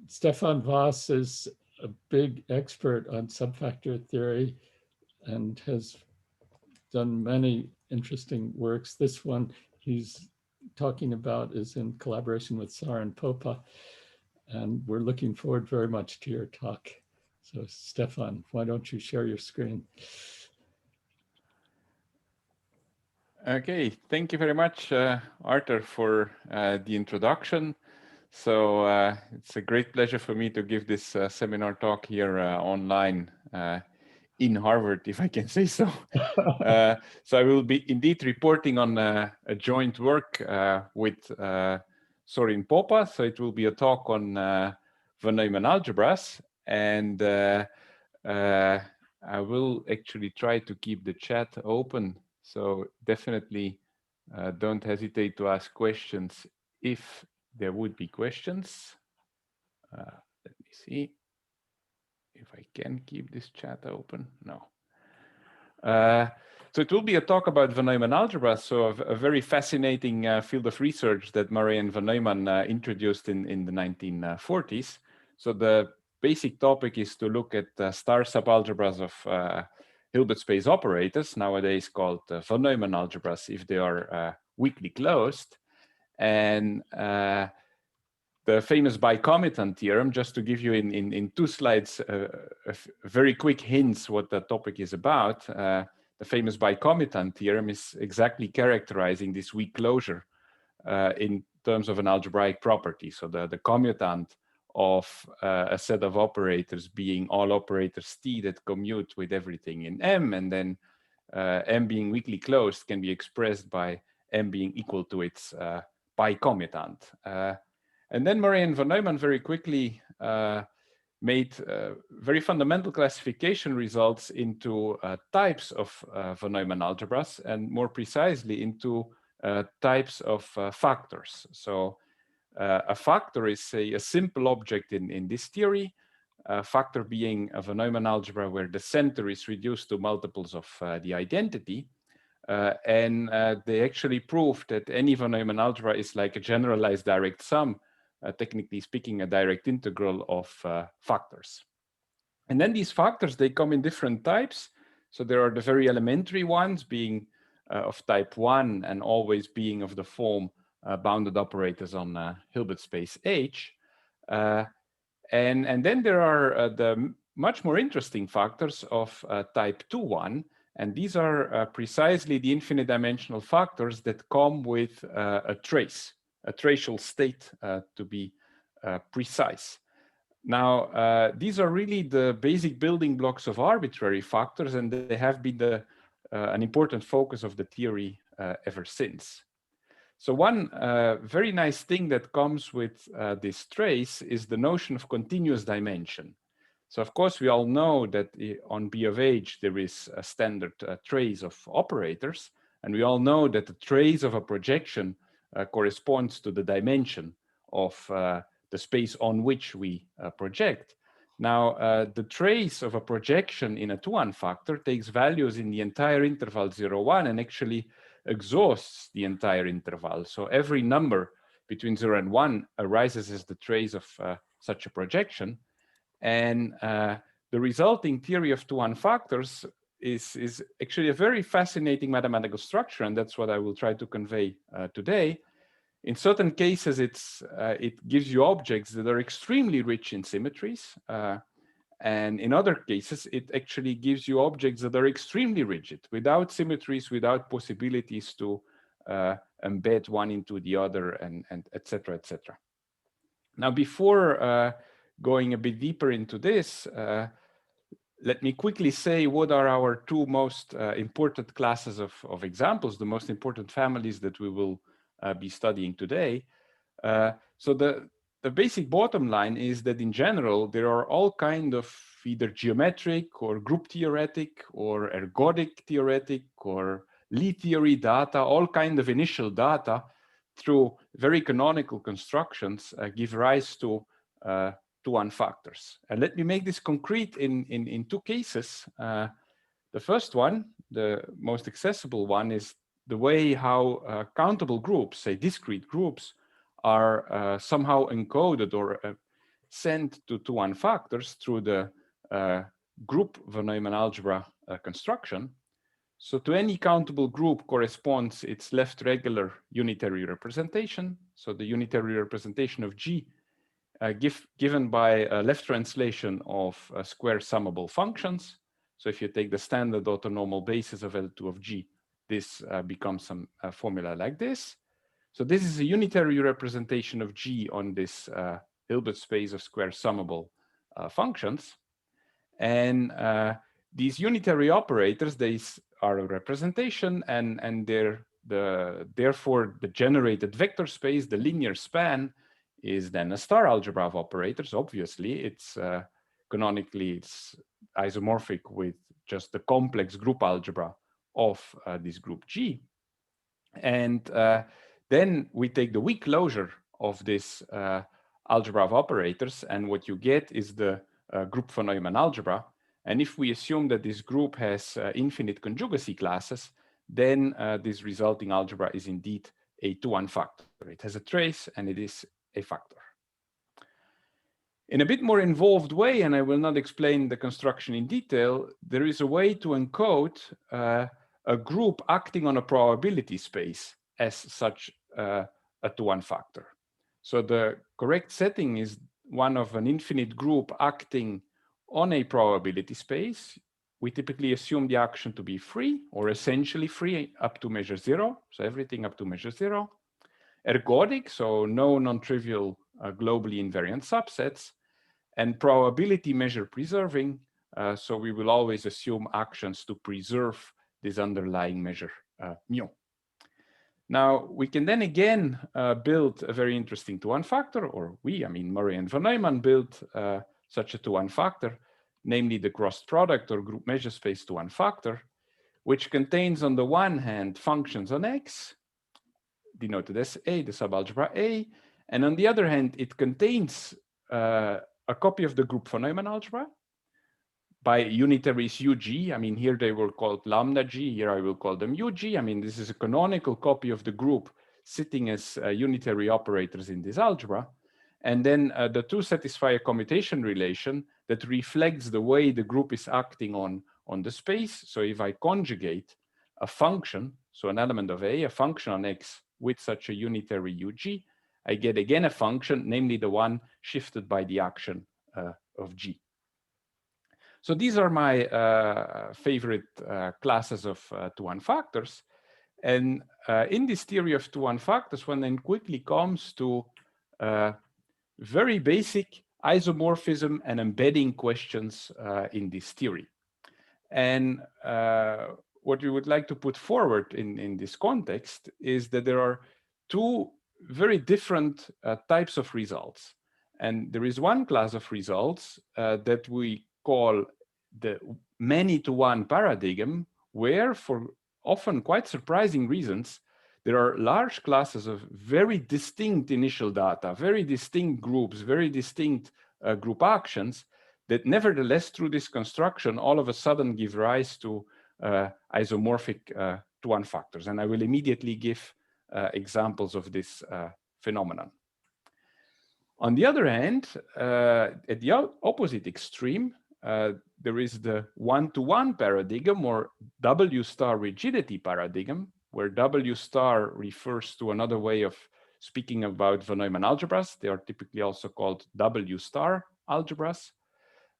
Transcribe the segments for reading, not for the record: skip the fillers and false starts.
Stefaan Vaes is a big expert on subfactor theory and has done many interesting works. This one he's talking about is in collaboration with Sorin Popa, and we're looking forward very much to your talk. So Stefaan, why don't you share your screen? Okay, thank you very much, Arthur, for the introduction. So it's a great pleasure for me to give this seminar talk here online in Harvard, if I can say so. So I will be indeed reporting on a joint work with Sorin Popa. So it will be a talk on von Neumann algebras, and I will actually try to keep the chat open. So definitely don't hesitate to ask questions if there would be questions. Let me see if I can keep this chat open. No. So it will be a talk about von Neumann algebras, so a very fascinating field of research that Marianne von Neumann introduced in the 1940s. So the basic topic is to look at star subalgebras of Hilbert space operators, nowadays called von Neumann algebras, if they are weakly closed. And the famous bicomitant theorem, just to give you in 2 slides a very quick hints what the topic is about. The famous bicomitant theorem is exactly characterizing this weak closure in terms of an algebraic property. So the commutant of a set of operators being all operators T that commute with everything in M, and then M being weakly closed can be expressed by M being equal to its bicomutant. And then Marianne von Neumann very quickly made very fundamental classification results into types of von Neumann algebras, and more precisely into types of factors. So a factor is a simple object in this theory, a factor being a von Neumann algebra where the center is reduced to multiples of the identity. And they actually proved that any von Neumann algebra is like a generalized direct sum, technically speaking, a direct integral of factors. And then these factors, they come in different types. So there are the very elementary ones being of type 1 and always being of the form bounded operators on Hilbert space H. And then there are the much more interesting factors of type II1. And these are precisely the infinite dimensional factors that come with a tracial state to be precise. Now, these are really the basic building blocks of arbitrary factors, and they have been an important focus of the theory ever since. So one very nice thing that comes with this trace is the notion of continuous dimension. So of course, we all know that on B of H, there is a standard trace of operators, and we all know that the trace of a projection corresponds to the dimension of the space on which we project. Now, the trace of a projection in a II1 factor takes values in the entire interval 0, 1 and actually exhausts the entire interval. So every number between 0 and 1 arises as the trace of such a projection. And the resulting theory of II1 factors is actually a very fascinating mathematical structure, and that's what I will try to convey today. In certain cases, it gives you objects that are extremely rich in symmetries. And in other cases, it actually gives you objects that are extremely rigid, without symmetries, without possibilities to embed one into the other, and et cetera, et cetera. Now, before going a bit deeper into this, let me quickly say what are our 2 most important classes of examples, the most important families that we will be studying today. So the basic bottom line is that in general, there are all kinds of either geometric or group theoretic or ergodic theoretic or Lie theory data, all kinds of initial data through very canonical constructions give rise to II1 factors. And let me make this concrete in 2 cases. The first one, the most accessible one, is the way how countable groups, say discrete groups, are somehow encoded or sent to II1 factors through the group von Neumann algebra construction. So to any countable group corresponds its left regular unitary representation. So the unitary representation of G given by a left translation of square summable functions. So if you take the standard autonormal basis of L2 of G, this becomes some formula like this. So this is a unitary representation of G on this Hilbert space of square summable functions. And these unitary operators, they are a representation, and therefore the generated vector space, the linear span, is then a star algebra of operators. Obviously, it's canonically it's isomorphic with just the complex group algebra of this group G. And then we take the weak closure of this algebra of operators, and what you get is the group von Neumann algebra. And if we assume that this group has infinite conjugacy classes, then this resulting algebra is indeed a II1 factor. It has a trace and it is a factor. In a bit more involved way, and I will not explain the construction in detail, there is a way to encode a group acting on a probability space as such a II1 factor. So the correct setting is one of an infinite group acting on a probability space. We typically assume the action to be free or essentially free up to measure 0. So everything up to measure 0. Ergodic, so no non-trivial globally invariant subsets. And probability measure preserving. So we will always assume actions to preserve this underlying measure mu. Now, we can then again build a very interesting II1 factor, or Murray and von Neumann built such a II1 factor, namely the cross product or group measure space II1 factor, which contains on the one hand functions on X, denoted as A, the subalgebra A, and on the other hand, it contains a copy of the group von Neumann algebra by unitaries UG. Here they were called lambda G, here I will call them UG. This is a canonical copy of the group sitting as unitary operators in this algebra. And then the two satisfy a commutation relation that reflects the way the group is acting on the space. So if I conjugate a function, so an element of A, a function on X with such a unitary UG, I get again a function, namely the one shifted by the action of G. So these are my favorite classes of II1 factors. And in this theory of II1 factors, one then quickly comes to very basic isomorphism and embedding questions in this theory. And what we would like to put forward in this context is that there are two very different types of results. And there is one class of results that we call the many-to-one paradigm, where for often quite surprising reasons, there are large classes of very distinct initial data, very distinct groups, very distinct group actions that nevertheless, through this construction, all of a sudden give rise to isomorphic II1 factors. And I will immediately give examples of this phenomenon. On the other hand, at the opposite extreme, there is the one-to-one paradigm or W star rigidity paradigm, where W star refers to another way of speaking about von Neumann algebras. They are typically also called W star algebras,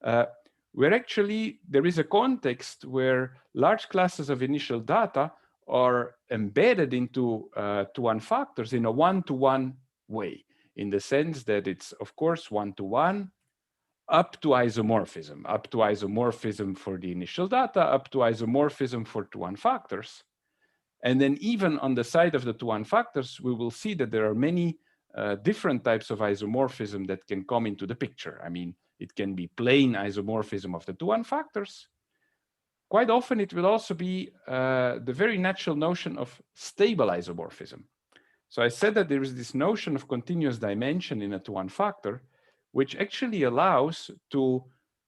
where actually there is a context where large classes of initial data are embedded into II1 factors in a one-to-one way, in the sense that it's, of course, one-to-one up to isomorphism for the initial data, up to isomorphism for II1 factors. And then even on the side of the II1 factors, we will see that there are many different types of isomorphism that can come into the picture. It can be plain isomorphism of the II1 factors. Quite often, it will also be the very natural notion of stable isomorphism. So I said that there is this notion of continuous dimension in a II1 factor, which actually allows to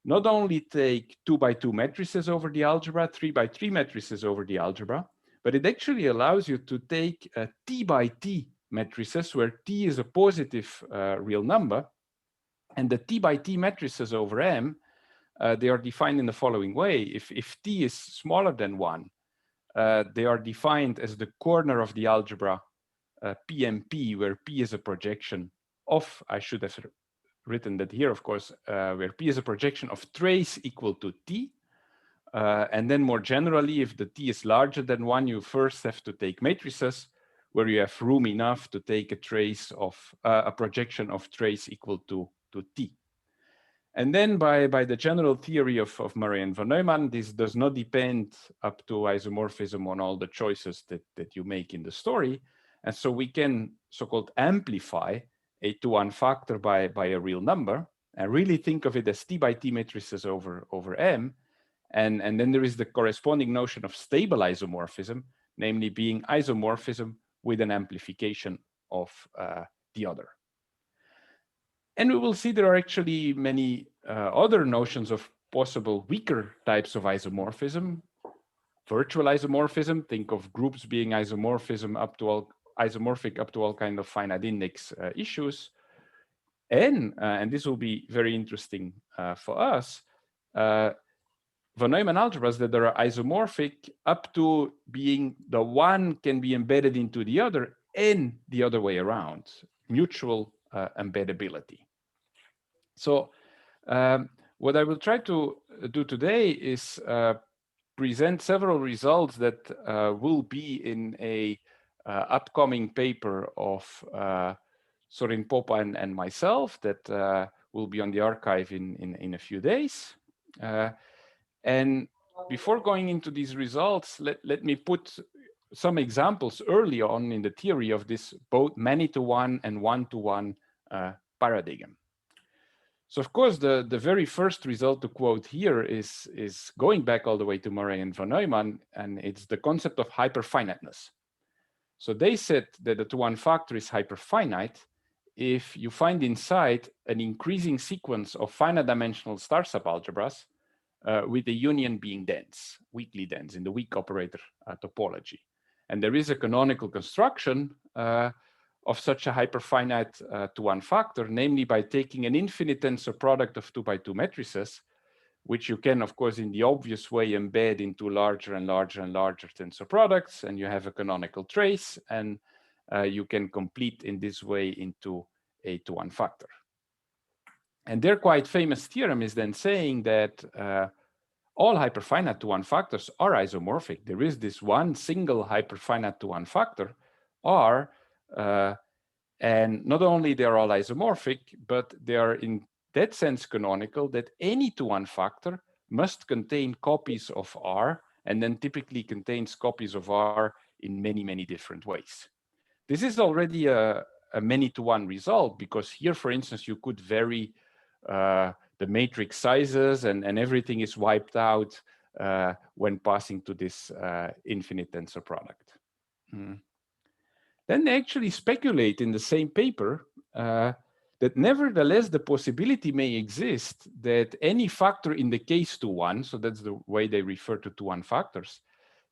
not only take 2x2 matrices over the algebra, 3x3 matrices over the algebra, but it actually allows you to take t by t matrices, where t is a positive real number, And the T by T matrices over M, they are defined in the following way. If T is smaller than 1, they are defined as the corner of the algebra PMP, where P is a projection of, I should have written that here, of course, where P is a projection of trace equal to T. And then more generally, if the T is larger than 1, you first have to take matrices where you have room enough to take a trace of a projection of trace equal to T. And then by the general theory of Murray and von Neumann, this does not depend up to isomorphism on all the choices that you make in the story. And so we can so-called amplify a II1 factor by a real number and really think of it as T by T matrices over M. And then there is the corresponding notion of stable isomorphism, namely being isomorphism with an amplification of the other. And we will see there are actually many other notions of possible weaker types of isomorphism. Virtual isomorphism, think of groups being isomorphic up to all kind of finite index issues. And this will be very interesting for us, von Neumann algebras that are isomorphic up to being the one can be embedded into the other and the other way around, mutual embeddability. So what I will try to do today is present several results that will be in a upcoming paper of Sorin Popa and myself that will be on the archive in a few days. And before going into these results, let me put some examples early on in the theory of this both many-to-one and one-to-one paradigm. So of course, the very first result to quote here is going back all the way to Murray and von Neumann, and it's the concept of hyperfiniteness. So they said that the II1 factor is hyperfinite if you find inside an increasing sequence of finite dimensional star subalgebras with the union being dense, weakly dense in the weak operator topology. And there is a canonical construction of such a hyperfinite II1 factor, namely by taking an infinite tensor product of 2 by 2 matrices, which you can, of course, in the obvious way embed into larger and larger and larger tensor products, and you have a canonical trace, and you can complete in this way into a II1 factor. And their quite famous theorem is then saying that all hyperfinite II1 factors are isomorphic. There is this one single hyperfinite II1 factor, R, and not only they are all isomorphic, but they are in that sense canonical that any II1 factor must contain copies of R, and then typically contains copies of R in many, many different ways. This is already a many-to-one result, because here, for instance, you could vary the matrix sizes and everything is wiped out when passing to this infinite tensor product. Then they actually speculate in the same paper that nevertheless the possibility may exist that any factor in the case II1, so that's the way they refer to II1 factors,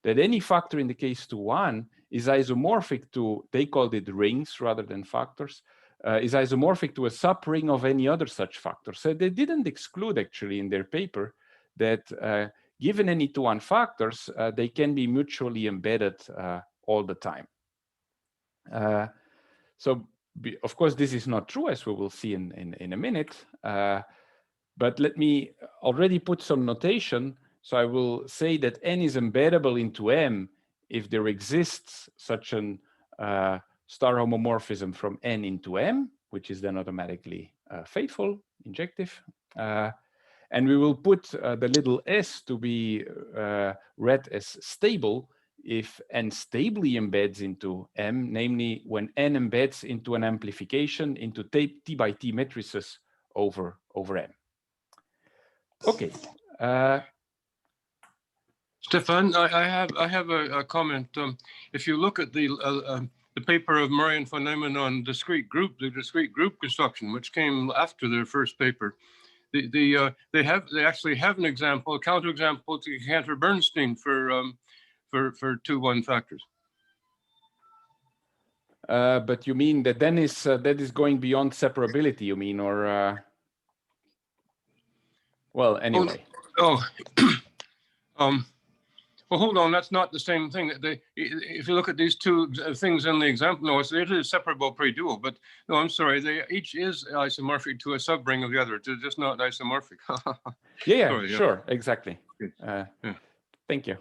that any factor in the case II1 is isomorphic to, they called it rings rather than factors, is isomorphic to a subring of any other such factor. So they didn't exclude actually in their paper that given any II1 factors, they can be mutually embedded all the time. So of course, this is not true, as we will see in a minute, but let me already put some notation. So I will say that N is embeddable into M if there exists such an star homomorphism from N into M, which is then automatically faithful, injective. And we will put the little s to be read as stable if N stably embeds into M, namely when N embeds into an amplification into T by T matrices over M. Okay. Stefan, I have a comment. If you look at the paper of Murray and von Neumann on the discrete group construction, which came after their first paper, they actually have an example, a counterexample to Cantor-Bernstein for II1 factors. But you mean that then that is going beyond separability, you mean, or? Well, anyway. Oh, well, hold on. That's not the same thing. If you look at these two things in the example, no, it is separable pre-dual. But no, I'm sorry. They each is isomorphic to a subring of the other. It's just not isomorphic. Yeah, Sorry, sure, exactly. Yeah. Thank you.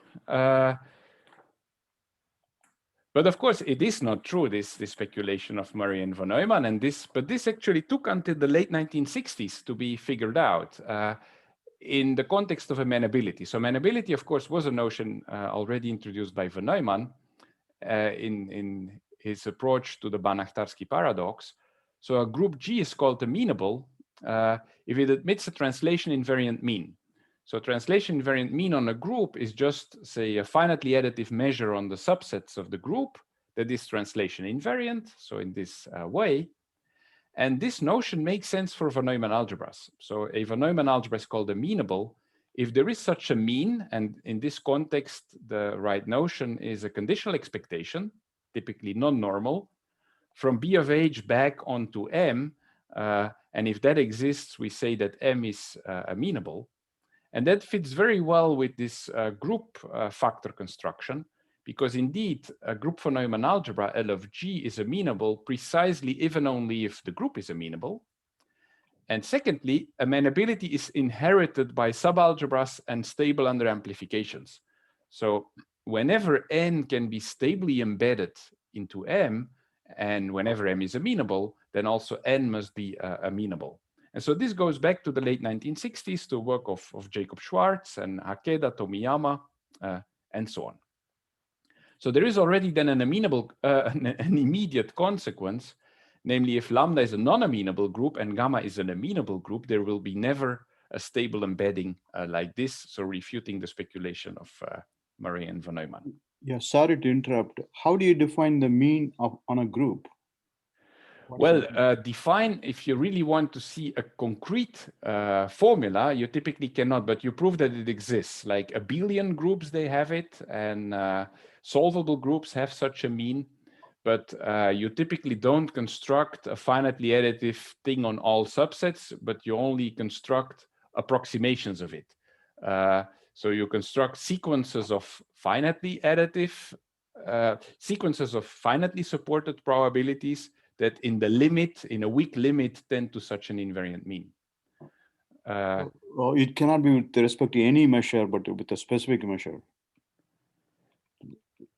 But of course, it is not true, this speculation of Murray and von Neumann, but this actually took until the late 1960s to be figured out in the context of amenability. So amenability, of course, was a notion already introduced by von Neumann in his approach to the Banach-Tarski paradox. So a group G is called amenable if it admits a translation invariant mean. So translation invariant mean on a group is just, say, a finitely additive measure on the subsets of the group that is translation invariant, so in this way. And this notion makes sense for von Neumann algebras. So a von Neumann algebra is called amenable if there is such a mean, and in this context, the right notion is a conditional expectation, typically non-normal, from B of H back onto M. And if that exists, we say that M is amenable. And that fits very well with this group factor construction, because indeed a group von Neumann algebra L of G is amenable precisely if and only if the group is amenable. And secondly, amenability is inherited by subalgebras and stable under amplifications. So whenever N can be stably embedded into M, and whenever M is amenable, then also N must be amenable. And so this goes back to the late 1960s to work of Jacob Schwartz and Hakeda, Tomiyama, and so on. So there is already then an amenable, an immediate consequence, namely if lambda is a non-amenable group and gamma is an amenable group, there will be never a stable embedding like this, so refuting the speculation of Murray and von Neumann. Yeah, sorry to interrupt. How do you define the mean on a group? Well, define, if you really want to see a concrete formula, you typically cannot, but you prove that it exists. Like abelian groups, they have it, and solvable groups have such a mean, but you typically don't construct a finitely additive thing on all subsets, but you only construct approximations of it. So you construct sequences of finitely additive, sequences of finitely supported probabilities that in the limit, in a weak limit, tend to such an invariant mean. Well, it cannot be with respect to any measure, but with a specific measure.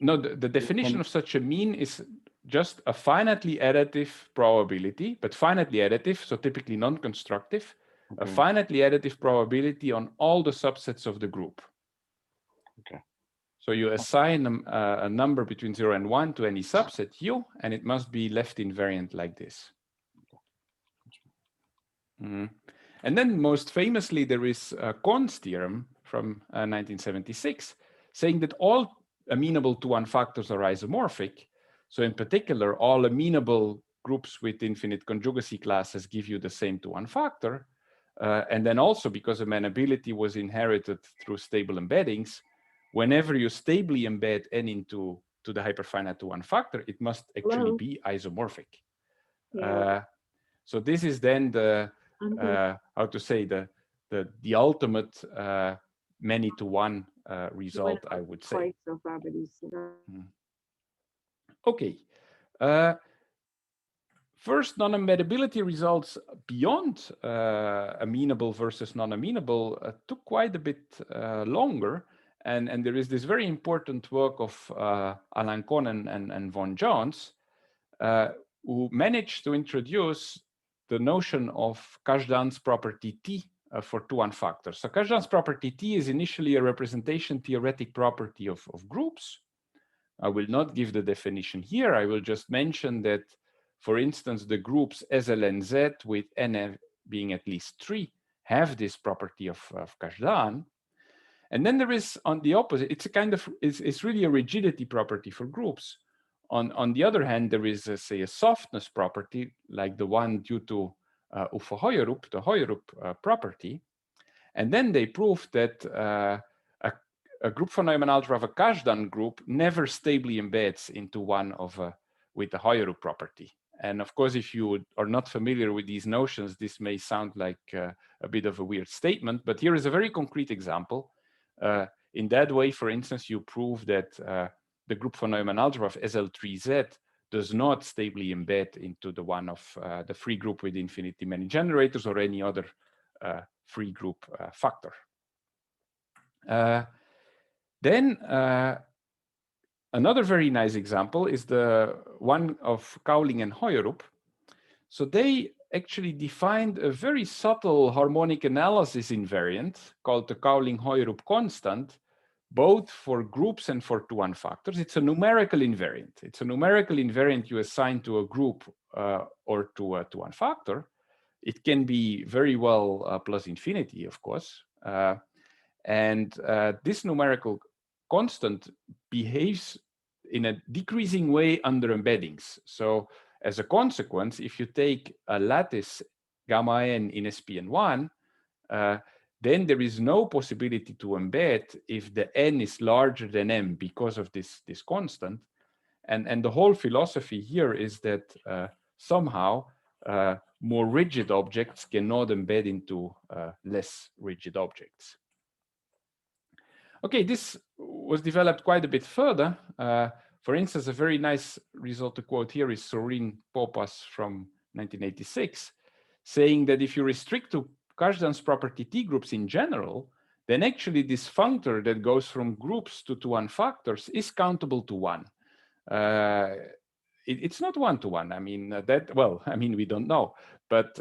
No, the definition of such a mean is just a finitely additive probability, but finitely additive, so typically non-constructive, a finitely additive probability on all the subsets of the group. Okay. So you assign a number between 0 and 1 to any subset U, and it must be left invariant like this. And then most famously, there is Kahn's theorem from 1976, saying that all amenable II1 factors are isomorphic. So in particular, all amenable groups with infinite conjugacy classes give you the same II1 factor. And then also because amenability was inherited through stable embeddings, whenever you stably embed N into the hyperfinite II1 factor, it must actually be isomorphic. Yeah. So this is then the, how to say, the ultimate many to one result, I would say. Okay. First, non-embeddability results beyond amenable versus non-amenable took quite a bit longer. And there is this very important work of Alan Kohn and von Jones, who managed to introduce the notion of Kazhdan's property T for II1 factors. So Kazhdan's property T is initially a representation theoretic property of groups. I will not give the definition here. I will just mention that, for instance, the groups SL and Z with N being at least 3 have this property of Kazhdan. And then there is, on the opposite, it's a kind of, it's really a rigidity property for groups. On the other hand, there is, say, a softness property, like the one due to Uffe Heuerup, the Heuerup property. And then they proved that a group von Neumann algebra of a Kazhdan group never stably embeds into one of with the Heuerup property. And of course, if you are not familiar with these notions, this may sound like a bit of a weird statement, but here is a very concrete example. In that way, for instance, you prove that the group von Neumann algebra of SL3Z does not stably embed into the one of the free group with infinitely many generators or any other free group factor. Then another very nice example is the one of Cowling and Hoyerup. So they actually defined a very subtle harmonic analysis invariant called the Cowling-Hoyerup constant, both for groups and for II1 factors. It's a numerical invariant. It's a numerical invariant you assign to a group or to a II1 factor. It can be very well plus infinity, of course. This numerical constant behaves in a decreasing way under embeddings. So as a consequence, if you take a lattice gamma n in SPN1, then there is no possibility to embed if the n is larger than m because of this constant. And the whole philosophy here is that somehow more rigid objects cannot embed into less rigid objects. Okay, this was developed quite a bit further. For instance, a very nice result to quote here is Sorin Popa's from 1986, saying that if you restrict to Kasdan's property T groups in general, then actually this functor that goes from groups to II1 factors is countable to 1. It's not 1-to-1. I mean, we don't know, but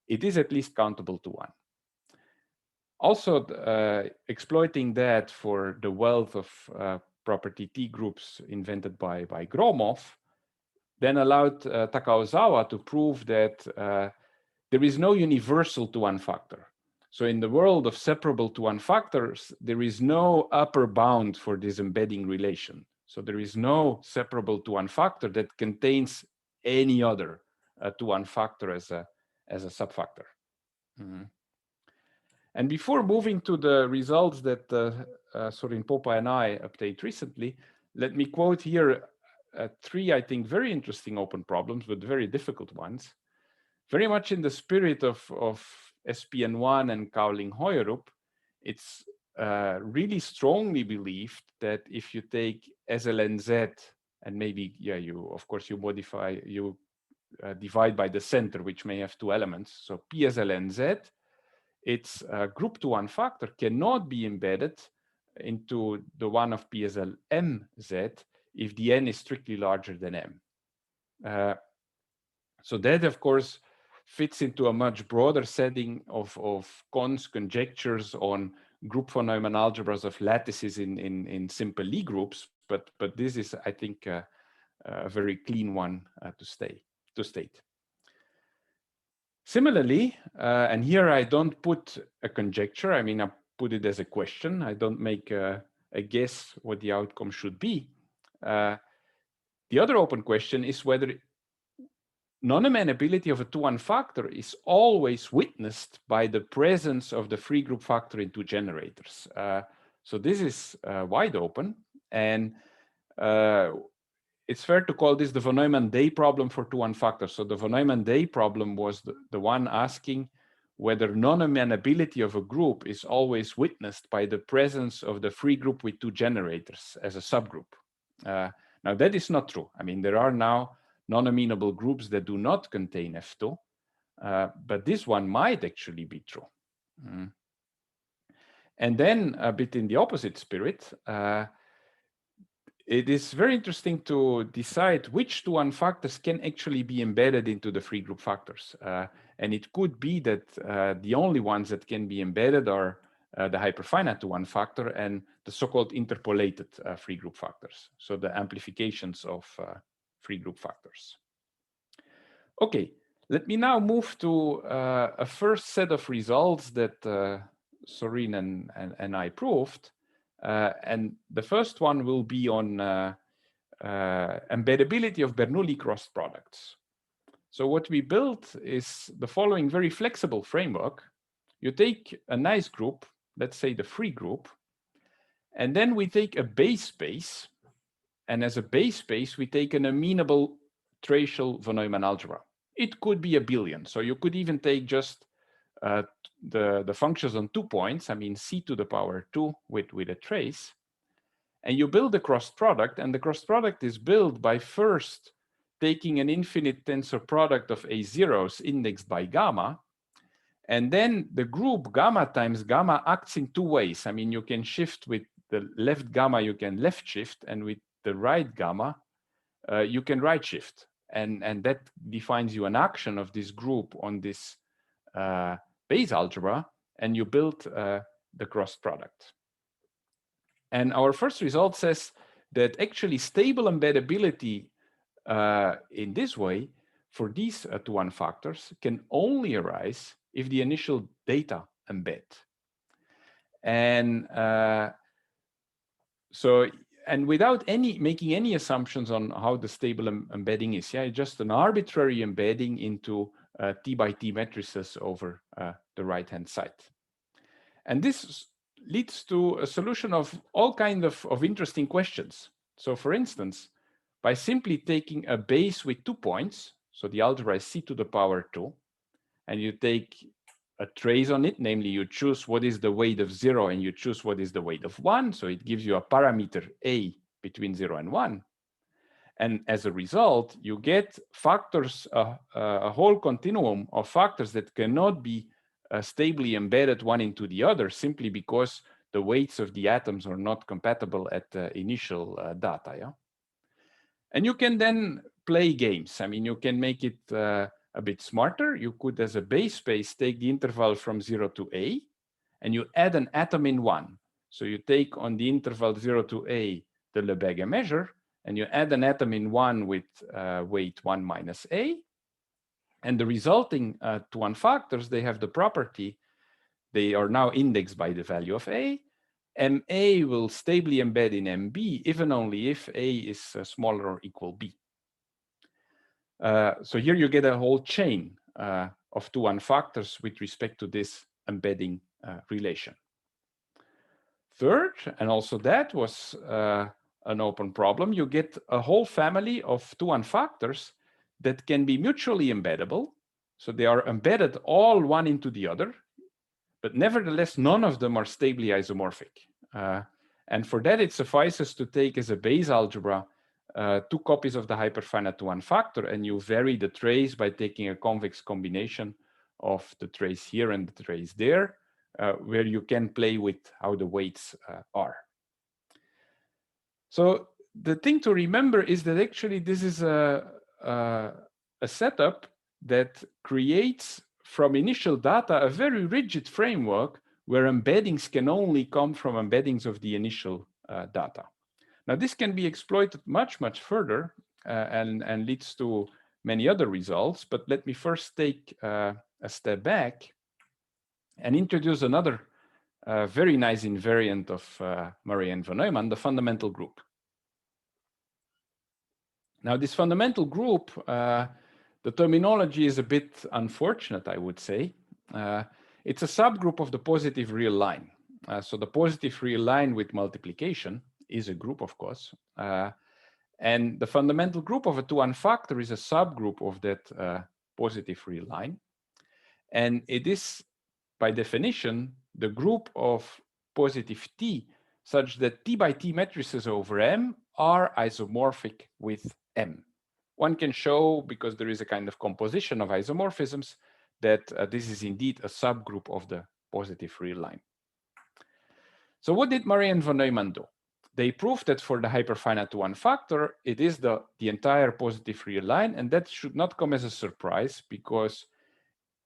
it is at least countable to 1. Also, exploiting that for the wealth of property T groups invented by Gromov, then allowed Takaozawa to prove that there is no universal II1 factor. So in the world of separable II1 factors, there is no upper bound for this embedding relation. So there is no separable II1 factor that contains any other II1 factor as a subfactor. Mm-hmm. And before moving to the results that Sorin Popa and I obtained recently, let me quote here 3, I think, very interesting open problems, but very difficult ones. Very much in the spirit of SPN1 and Cowling-Hoyerup, it's really strongly believed that if you take SLNZ and maybe, of course, you modify, you divide by the center, which may have 2 elements. So PSLNZ, its group II1 factor cannot be embedded into the one of PSLMZ if the n is strictly larger than m. So that, of course, fits into a much broader setting of Kahn's conjectures on group von Neumann algebras of lattices in simple Lie groups, but this is, I think, a very clean one to state. Similarly, and here I don't put a conjecture, I mean, I put it as a question. I don't make a guess what the outcome should be. The other open question is whether non-amenability of a II1 factor is always witnessed by the presence of the free group factor in 2 generators. So this is wide open, and it's fair to call this the von Neumann-Day problem for II1 factors. So the von Neumann-Day problem was the one asking whether non-amenability of a group is always witnessed by the presence of the free group with 2 generators as a subgroup. Now that is not true. I mean, there are now non-amenable groups that do not contain F2, but this one might actually be true. And then a bit in the opposite spirit, it is very interesting to decide which II1 factors can actually be embedded into the free group factors. And it could be that the only ones that can be embedded are the hyperfinite II1 factor and the so-called interpolated free group factors. So the amplifications of free group factors. Okay, let me now move to a first set of results that Sorin and I proved. And the first one will be on embeddability of Bernoulli cross products. So what we built is the following very flexible framework. You take a nice group, let's say the free group, and then we take a base space. And as a base space, we take an amenable tracial von Neumann algebra. It could be a billion. So you could even take just the functions on 2 points, I mean c to the power 2 with a trace, and you build a cross product, and the cross product is built by first taking an infinite tensor product of A zeros indexed by gamma, and then the group gamma times gamma acts in 2 ways. I mean, you can shift with the left gamma, you can left shift, and with the right gamma, you can right shift. And that defines you an action of this group on this base algebra, and you build the cross product. And our first result says that actually stable embeddability in this way for these II1 factors can only arise if the initial data embed. And and without making any assumptions on how the stable embedding is, just an arbitrary embedding into T by T matrices over the right-hand side. And this leads to a solution of all kinds of interesting questions. So for instance, by simply taking a base with 2 points, so the algebra is c to the power 2, and you take a trace on it, namely you choose what is the weight of 0 and you choose what is the weight of 1, so it gives you a parameter a between 0 and 1. And as a result, you get factors, a whole continuum of factors that cannot be stably embedded one into the other simply because the weights of the atoms are not compatible at the initial data. Yeah? And you can then play games. I mean, you can make it a bit smarter. You could, as a base space, take the interval from 0 to a, and you add an atom in 1. So you take on the interval 0 to a the Lebesgue measure, and you add an atom in 1 with weight 1 minus a. And the resulting II1 factors, they have the property, they are now indexed by the value of a. MA will stably embed in MB, even only if A is smaller or equal B. So here you get a whole chain of II1 factors with respect to this embedding relation. Third, and also that was an open problem, you get a whole family of II1 factors that can be mutually embeddable. So they are embedded all one into the other, but nevertheless, none of them are stably isomorphic. And for that, it suffices to take as a base algebra 2 copies of the hyperfinite II1 factor, and you vary the trace by taking a convex combination of the trace here and the trace there, where you can play with how the weights are. So the thing to remember is that actually this is a setup that creates from initial data a very rigid framework where embeddings can only come from embeddings of the initial data. Now this can be exploited much, much further and leads to many other results, but let me first take a step back and introduce another very nice invariant of Murray and von Neumann, the fundamental group. Now this fundamental group, the terminology is a bit unfortunate, I would say. It's a subgroup of the positive real line. So the positive real line with multiplication is a group, of course. And the fundamental group of a II1 factor is a subgroup of that positive real line. And it is, by definition, the group of positive T such that T by T matrices over M are isomorphic with M. One can show, because there is a kind of composition of isomorphisms, that this is indeed a subgroup of the positive real line. So what did Murray and von Neumann do? They proved that for the hyperfinite II1 factor, it is the entire positive real line, and that should not come as a surprise because,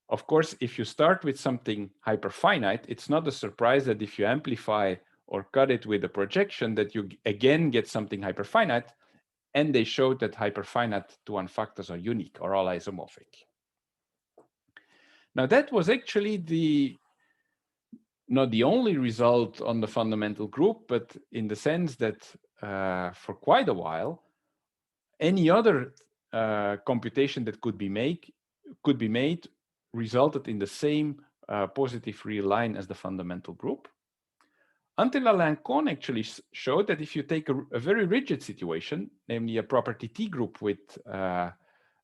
of course, if you start with something hyperfinite, it's not a surprise that if you amplify or cut it with a projection that you again get something hyperfinite, and they showed that hyperfinite II1 factors are unique or all isomorphic. Now that was actually not the only result on the fundamental group, but in the sense that for quite a while, any other computation that could be made resulted in the same positive real line as the fundamental group. Until Alain Kohn actually showed that if you take a very rigid situation, namely a property T group with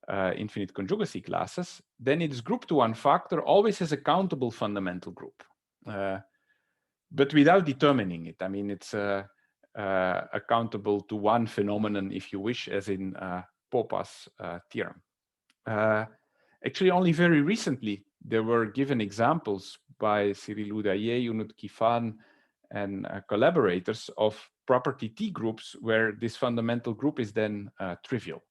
infinite conjugacy classes, then its group to one factor always has a countable fundamental group, but without determining it. I mean, it's accountable to one phenomenon, if you wish, as in Popa's theorem. Actually, only very recently, there were given examples by Cyril Oudaye, Yunus Kifan, and collaborators of property T groups where this fundamental group is then trivial.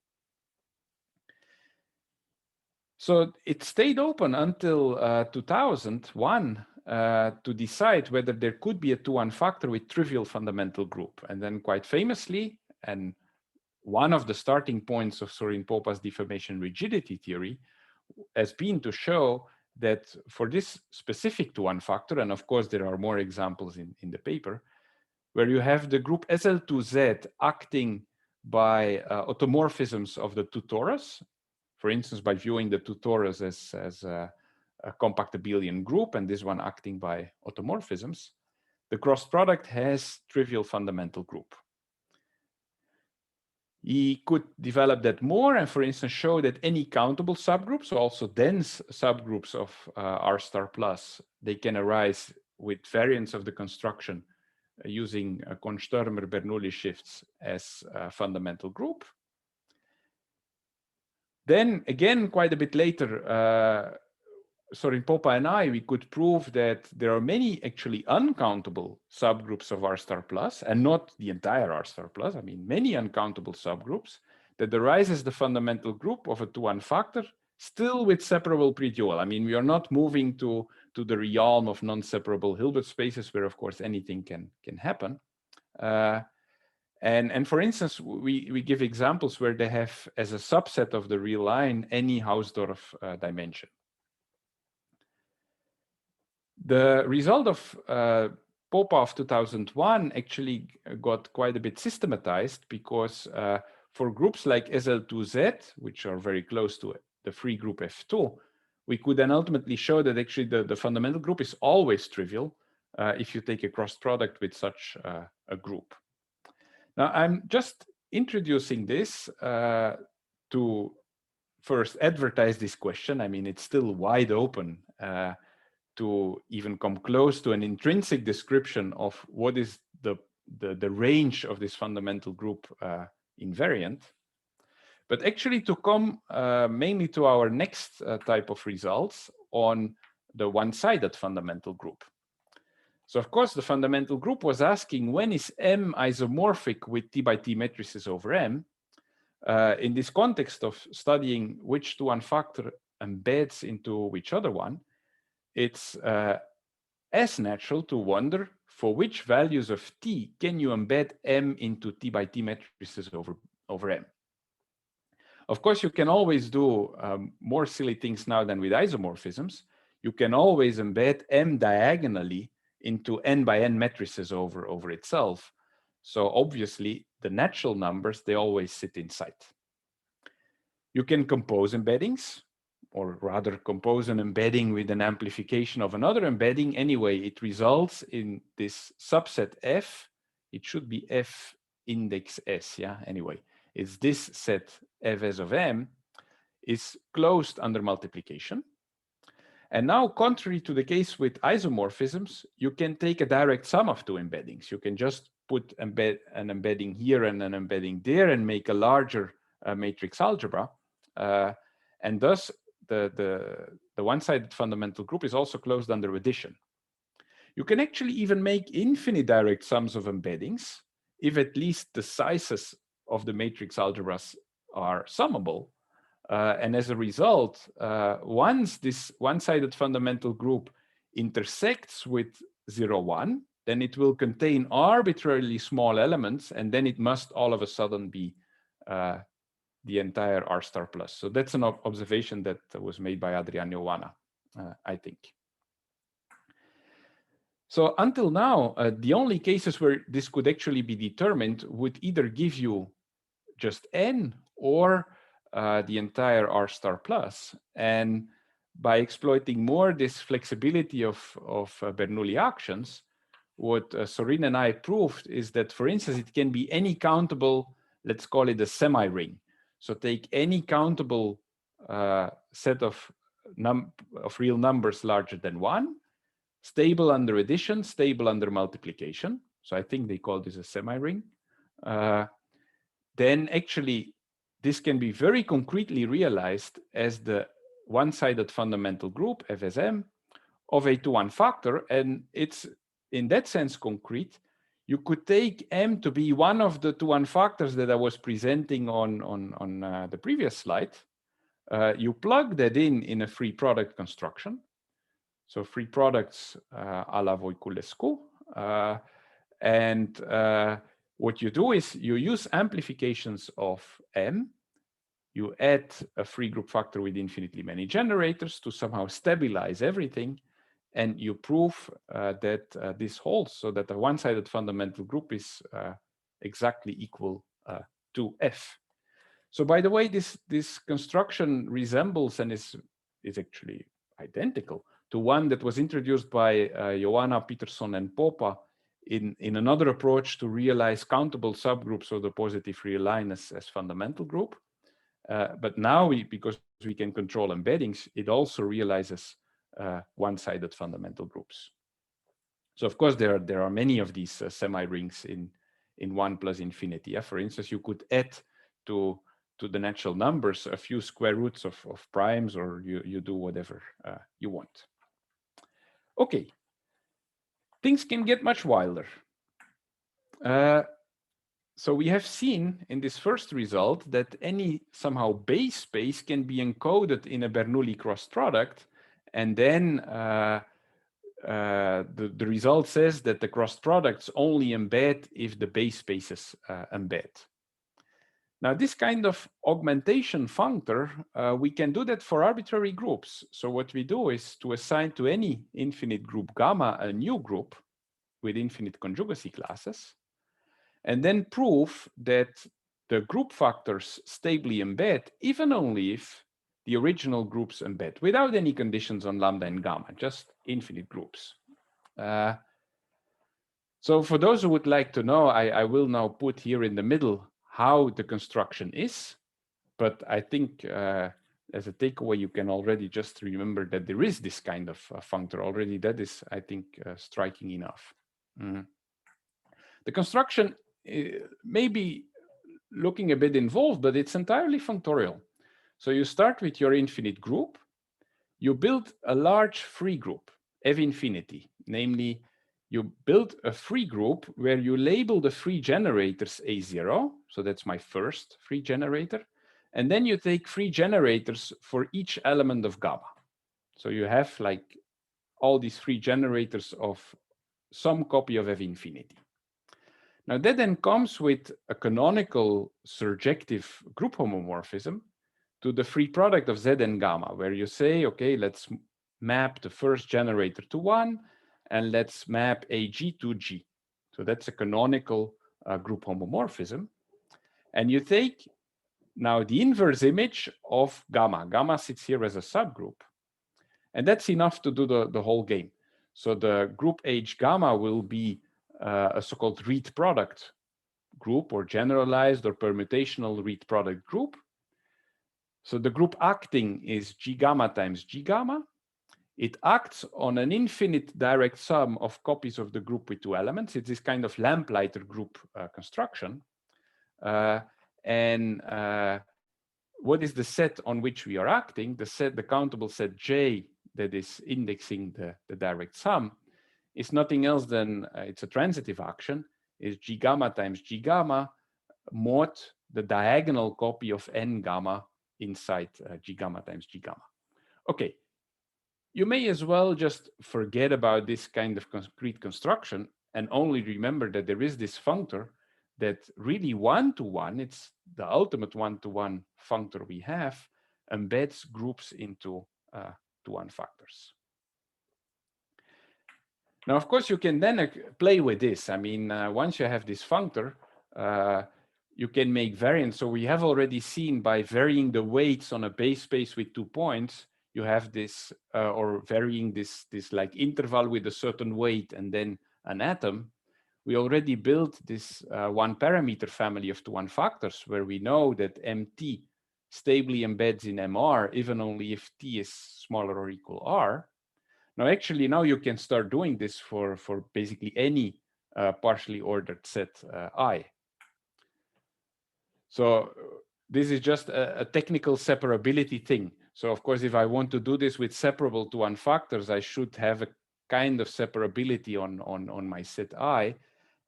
So it stayed open until 2001 to decide whether there could be a II1 factor with trivial fundamental group. And then quite famously, and one of the starting points of Sorin Popa's deformation rigidity theory has been to show that for this specific II1 factor, and of course there are more examples in the paper, where you have the group SL2Z acting by automorphisms of the two torus, for instance, by viewing the two torus as a compact abelian group, and this one acting by automorphisms, the cross product has trivial fundamental group. He could develop that more and, for instance, show that any countable subgroups, so also dense subgroups of R star plus, they can arise with variants of the construction using Korn-Stürmer Bernoulli shifts as a fundamental group. Then again, quite a bit later, Sorin Popa and we could prove that there are many actually uncountable subgroups of R star plus, and not the entire R star plus. I mean, many uncountable subgroups that arise as the fundamental group of a II1 factor, still with separable pre-dual. I mean, we are not moving to the realm of non-separable Hilbert spaces, where of course anything can happen. And for instance, we give examples where they have as a subset of the real line any Hausdorff dimension. The result of Popa of 2001 actually got quite a bit systematized, because for groups like SL2Z, which are very close to the free group F2, we could then ultimately show that actually the fundamental group is always trivial if you take a cross product with such a group. Now, I'm just introducing this to first advertise this question. I mean, it's still wide open to even come close to an intrinsic description of what is the range of this fundamental group invariant. But actually to come mainly to our next type of results on the one-sided fundamental group. So of course, the fundamental group was asking, when is M isomorphic with T by T matrices over M? In this context of studying which II1 factor embeds into which other one, it's as natural to wonder for which values of T can you embed M into T by T matrices over M. Of course, you can always do more silly things now than with isomorphisms. You can always embed M diagonally into N by N matrices over itself. So obviously, the natural numbers, they always sit inside. You can compose embeddings, or rather compose an embedding with an amplification of another embedding. Anyway, it results in this subset F. It should be F index S, yeah? Anyway, it's this set Fs of M is closed under multiplication. And now, contrary to the case with isomorphisms, you can take a direct sum of two embeddings. You can just put an embedding here and an embedding there and make a larger matrix algebra. And thus, the one-sided fundamental group is also closed under addition. You can actually even make infinite direct sums of embeddings if at least the sizes of the matrix algebras are summable. And as a result, once this one-sided fundamental group intersects with 0, 1, then it will contain arbitrarily small elements, and then it must all of a sudden be the entire R star plus. So that's an observation that was made by Adriano Ioana, I think. So until now, the only cases where this could actually be determined would either give you just N or the entire R star plus. And by exploiting more this flexibility of Bernoulli actions, what Sorin and I proved is that, for instance, it can be any countable, let's call it a semiring. So take any countable set of real numbers larger than 1, stable under addition, stable under multiplication. So I think they call this a semiring. Then actually, this can be very concretely realized as the one-sided fundamental group, FSM, of a II1 factor. And it's in that sense concrete. You could take M to be one of the II1 factors that I was presenting on the previous slide. You plug that in a free product construction. So free products a la Voiculescu. What you do is you use amplifications of M. You add a free group factor with infinitely many generators to somehow stabilize everything. And you prove that this holds, so that the one-sided fundamental group is exactly equal to F. So by the way, this construction resembles and is actually identical to one that was introduced by Joanna, Peterson, and Popa in another approach to realize countable subgroups of the positive real line as fundamental group. But now, because we can control embeddings, it also realizes one-sided fundamental groups. So of course, there are many of these semi-rings in 1 plus infinity. Yeah? For instance, you could add to the natural numbers a few square roots of primes, or you do whatever you want. Okay, things can get much wilder. So we have seen in this first result that any somehow base space can be encoded in a Bernoulli cross product, and then the result says that the cross products only embed if the base spaces embed. Now, this kind of augmentation functor, we can do that for arbitrary groups. So what we do is to assign to any infinite group gamma a new group with infinite conjugacy classes, and then prove that the group factors stably embed, even only if the original groups embed, without any conditions on lambda and gamma, just infinite groups. So for those who would like to know, I will now put here in the middle how the construction is, but I think as a takeaway, you can already just remember that there is this kind of functor already. That is, I think, striking enough. The construction may be looking a bit involved, but it's entirely functorial. So you start with your infinite group, you build a large free group, F infinity, namely, you build a free group where you label the free generators A0, so that's my first free generator, and then you take free generators for each element of gamma. So you have like all these free generators of some copy of F infinity. Now that then comes with a canonical surjective group homomorphism to the free product of Z and gamma, where you say, okay, let's map the first generator to 1, and let's map AG to G. So that's a canonical group homomorphism. And you take now the inverse image of gamma. Gamma sits here as a subgroup. And that's enough to do the whole game. So the group H gamma will be a so-called read product group, or generalized or permutational read product group. So the group acting is G gamma times G gamma. It acts on an infinite direct sum of copies of the group with 2 elements. It's this kind of lamplighter group construction. What is the set on which we are acting? The countable set J that is indexing the direct sum is nothing else than, it's a transitive action, is G gamma times G gamma mod the diagonal copy of N gamma inside G gamma times G gamma. Okay, you may as well just forget about this kind of concrete construction and only remember that there is this functor that really one-to-one, it's the ultimate one-to-one functor we have, embeds groups into two-one factors. Now, of course, you can then play with this. I mean, once you have this functor, you can make variants. So we have already seen by varying the weights on a base space with 2 points, you have this, or varying this like interval with a certain weight and then an atom. We already built this one parameter family of two-one factors where we know that MT stably embeds in MR, even only if T is smaller or equal R. Now, actually, now you can start doing this for basically any partially ordered set I. So this is just a technical separability thing. So of course, if I want to do this with separable to one factors, I should have a kind of separability on my set I.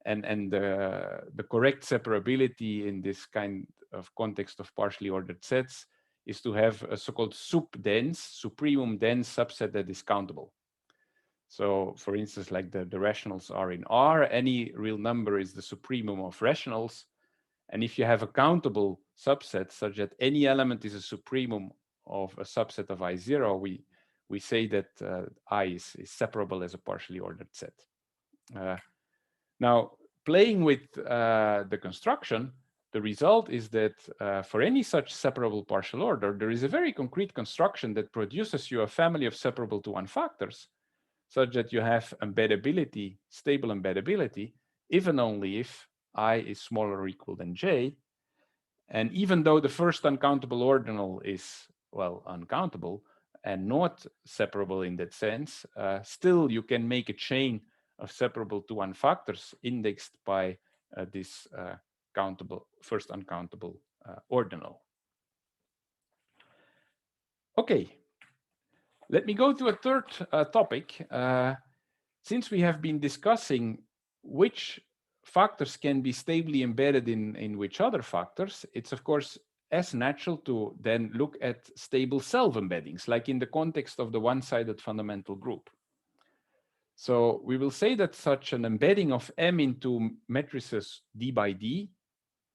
And the correct separability in this kind of context of partially ordered sets is to have a so-called sup-dense, supremum dense subset that is countable. So for instance, like the rationals are in R, any real number is the supremum of rationals. And if you have a countable subset such that any element is a supremum of a subset of I0, we say that I is separable as a partially ordered set. Now, playing with the construction, the result is that for any such separable partial order, there is a very concrete construction that produces you a family of separable to one factors, such that you have embeddability, stable embeddability, even only if I is smaller or equal than J. And even though the first uncountable ordinal is, well, uncountable and not separable in that sense, still you can make a chain of separable to one factors indexed by this first uncountable ordinal. Okay, let me go to a third topic. Since we have been discussing which factors can be stably embedded in which other factors, it's of course as natural to then look at stable self-embeddings, like in the context of the one-sided fundamental group. So we will say that such an embedding of M into matrices D by D,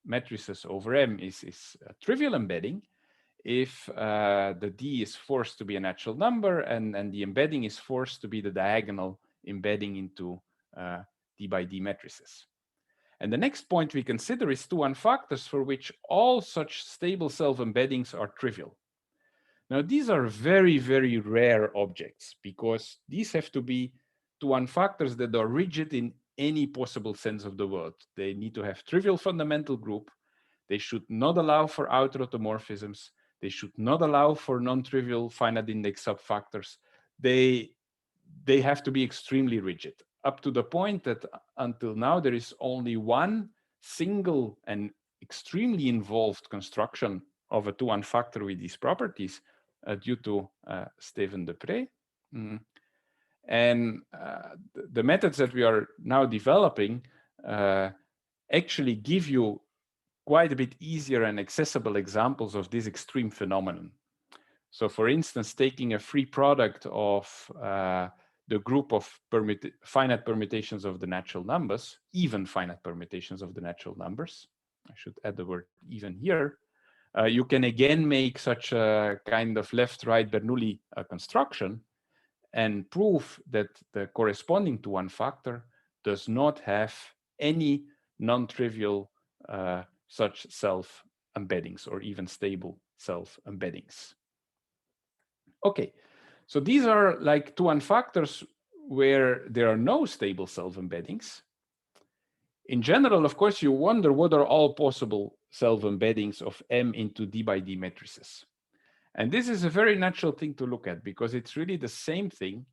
matrices over M, is a trivial embedding if the D is forced to be a natural number and the embedding is forced to be the diagonal embedding into D by D matrices. And the next point we consider is II1 factors for which all such stable self-embeddings are trivial. Now, these are very, very rare objects because these have to be II1 factors that are rigid in any possible sense of the word. They need to have trivial fundamental group. They should not allow for outer automorphisms. They should not allow for non-trivial finite index subfactors. They have to be extremely rigid, up to the point that until now there is only one single and extremely involved construction of a II1 factor with these properties due to Stefaan Vaes. And the methods that we are now developing actually give you quite a bit easier and accessible examples of this extreme phenomenon. So for instance, taking a free product of the group of finite permutations of the natural numbers, even finite permutations of the natural numbers, I should add the word even here, you can again make such a kind of left-right Bernoulli construction and prove that the corresponding II1 factor does not have any non-trivial such self-embeddings or even stable self-embeddings. Okay, so these are like II1 factors where there are no stable self-embeddings. In general, of course, you wonder what are all possible self-embeddings of M into D by D matrices. And this is a very natural thing to look at because it's really the same thing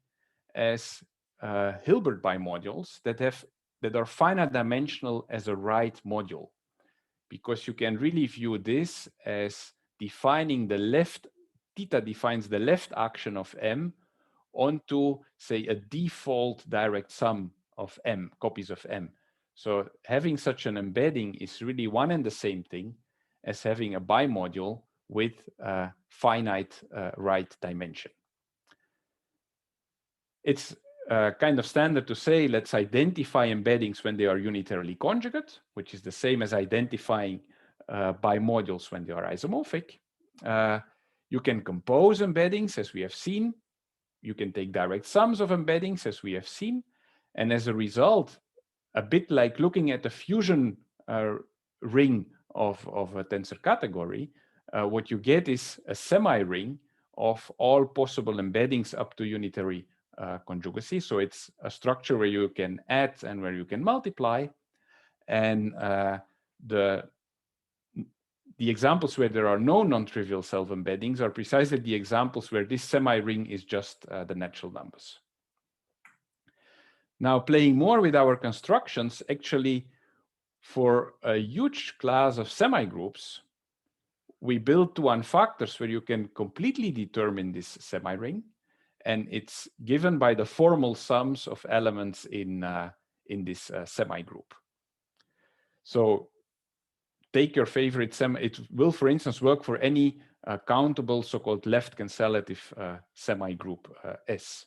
as Hilbert bimodules that are finite dimensional as a right module, because you can really view this as defining the left, theta defines the left action of M onto, say, a default direct sum of M, copies of M. So having such an embedding is really one and the same thing as having a bimodule with a finite right dimension. It's kind of standard to say, let's identify embeddings when they are unitarily conjugate, which is the same as identifying bimodules when they are isomorphic. You can compose embeddings, as we have seen. You can take direct sums of embeddings, as we have seen. And as a result, a bit like looking at the fusion ring of a tensor category, what you get is a semiring of all possible embeddings up to unitary conjugacy. So it's a structure where you can add and where you can multiply. And the the examples where there are no non-trivial self-embeddings are precisely the examples where this semi-ring is just the natural numbers. Now, playing more with our constructions, actually, for a huge class of semi-groups, we built II1 factors where you can completely determine this semi-ring, and it's given by the formal sums of elements in this semi-group. So take your favorite semi. It will, for instance, work for any countable so-called left cancellative semi-group S.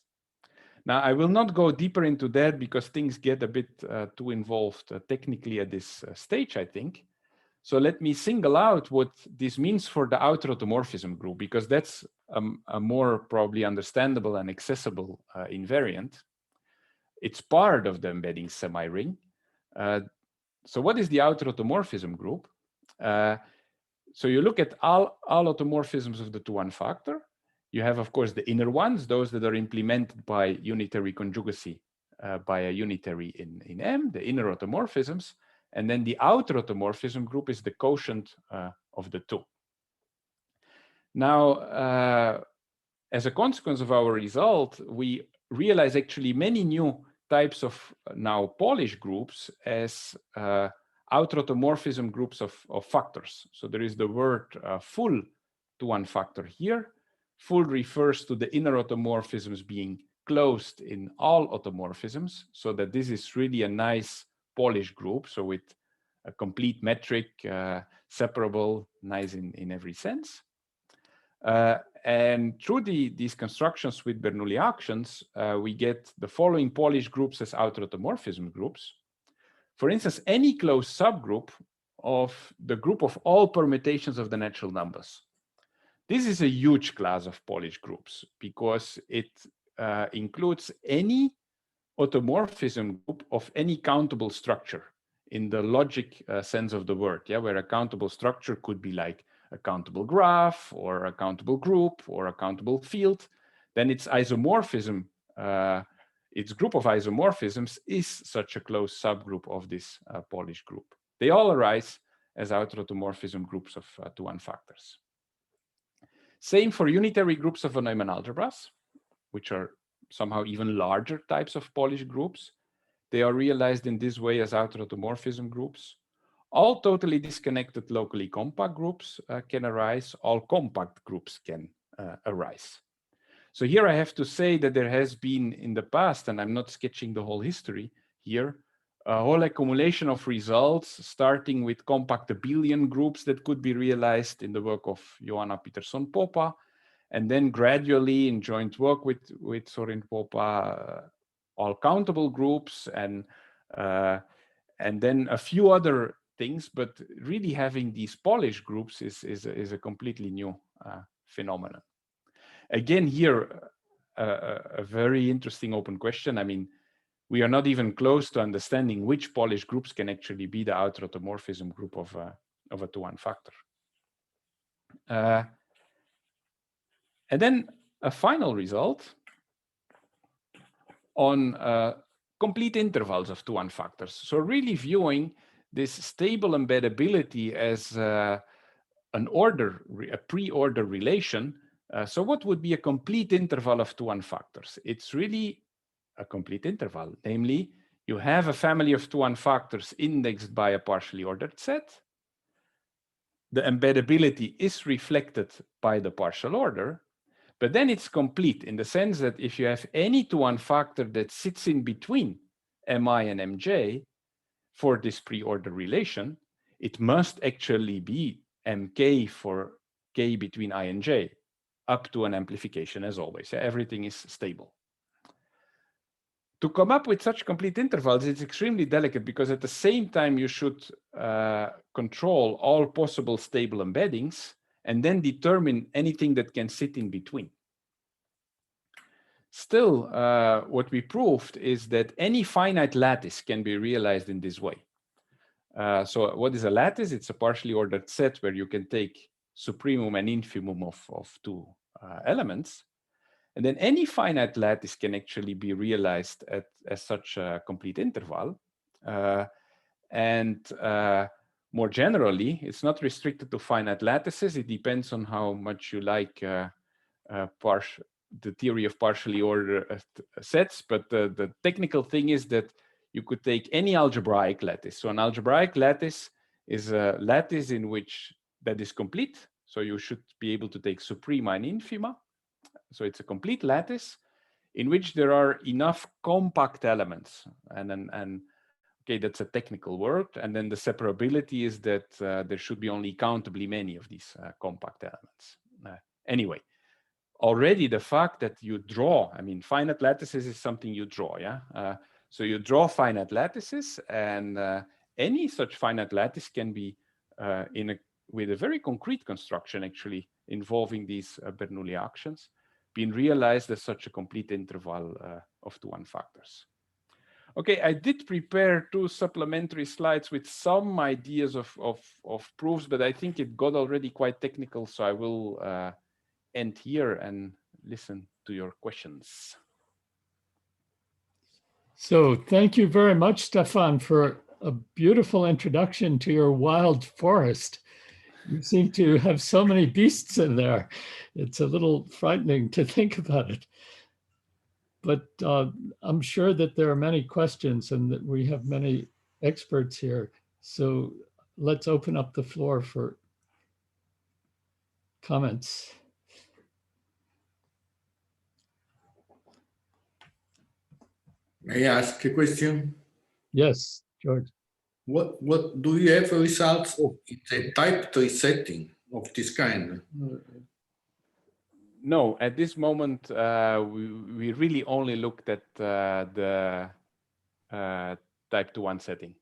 Now, I will not go deeper into that because things get a bit too involved technically at this stage, I think. So let me single out what this means for the outer automorphism group, because that's a more probably understandable and accessible invariant. It's part of the embedding semi-ring. So what is the outer automorphism group? So you look at all automorphisms of the II1 factor. You have, of course, the inner ones, those that are implemented by unitary conjugacy by a unitary in M, the inner automorphisms. And then the outer automorphism group is the quotient of the two. Now, as a consequence of our result, we realize actually many new types of now Polish groups as outer automorphism groups of factors. So there is the word full II1 factor here. Full refers to the inner automorphisms being closed in all automorphisms, so that this is really a nice Polish group. So with a complete metric, separable, nice in every sense. And through these constructions with Bernoulli actions, we get the following Polish groups as outer automorphism groups. For instance, any closed subgroup of the group of all permutations of the natural numbers. This is a huge class of Polish groups because it includes any automorphism group of any countable structure in the logic sense of the word, yeah, where a countable structure could be like a countable graph or a countable group or a countable field. Then its isomorphism, its group of isomorphisms is such a close subgroup of this Polish group. They all arise as outer automorphism groups of II1 factors. Same for unitary groups of von Neumann algebras, which are somehow even larger types of Polish groups. They are realized in this way as outer automorphism groups. All totally disconnected locally compact groups can arise. All compact groups can arise. So here I have to say that there has been in the past, and I'm not sketching the whole history here, a whole accumulation of results, starting with compact abelian groups that could be realized in the work of Johanna Peterson Popa, and then gradually in joint work with Sorin Popa, all countable groups, and then a few other things, but really having these Polish groups is a completely new phenomenon. Again, here, a very interesting open question. I mean, we are not even close to understanding which Polish groups can actually be the outer automorphism group of a II1 factor. And then a final result on complete intervals of II1 factors. So really viewing this stable embeddability as an order, a preorder relation. So what would be a complete interval of II1 factors? It's really a complete interval. Namely, you have a family of II1 factors indexed by a partially ordered set. The embeddability is reflected by the partial order, but then it's complete in the sense that if you have any II1 factor that sits in between Mi and Mj for this preorder relation, it must actually be Mk for k between I and j, up to an amplification as always. Everything is stable. To come up with such complete intervals, it's extremely delicate because at the same time you should control all possible stable embeddings and then determine anything that can sit in between. Still, what we proved is that any finite lattice can be realized in this way. So what is a lattice? It's a partially ordered set where you can take supremum and infimum of two elements. And then any finite lattice can actually be realized as such a complete interval. And more generally, it's not restricted to finite lattices. It depends on how much you like the theory of partially ordered sets. But the technical thing is that you could take any algebraic lattice. So an algebraic lattice is a lattice in which that is complete. So you should be able to take suprema and infima. So it's a complete lattice in which there are enough compact elements. And okay, that's a technical word. And then the separability is that there should be only countably many of these compact elements. Anyway, already the fact that you draw, I mean, finite lattices is something you draw, yeah? So you draw finite lattices, and any such finite lattice can be with a very concrete construction, actually, involving these Bernoulli actions, being realized as such a complete interval of II1 factors. Okay, I did prepare 2 supplementary slides with some ideas of proofs, but I think it got already quite technical, so I will end here and listen to your questions. So thank you very much, Stefan, for a beautiful introduction to your wild forest. You seem to have so many beasts in there. It's a little frightening to think about it. But I'm sure that there are many questions and that we have many experts here. So let's open up the floor for comments. May I ask a question? Yes, George. What do you have results in the type 3 setting of this kind? No, at this moment, we really only looked at the type 2-1 setting.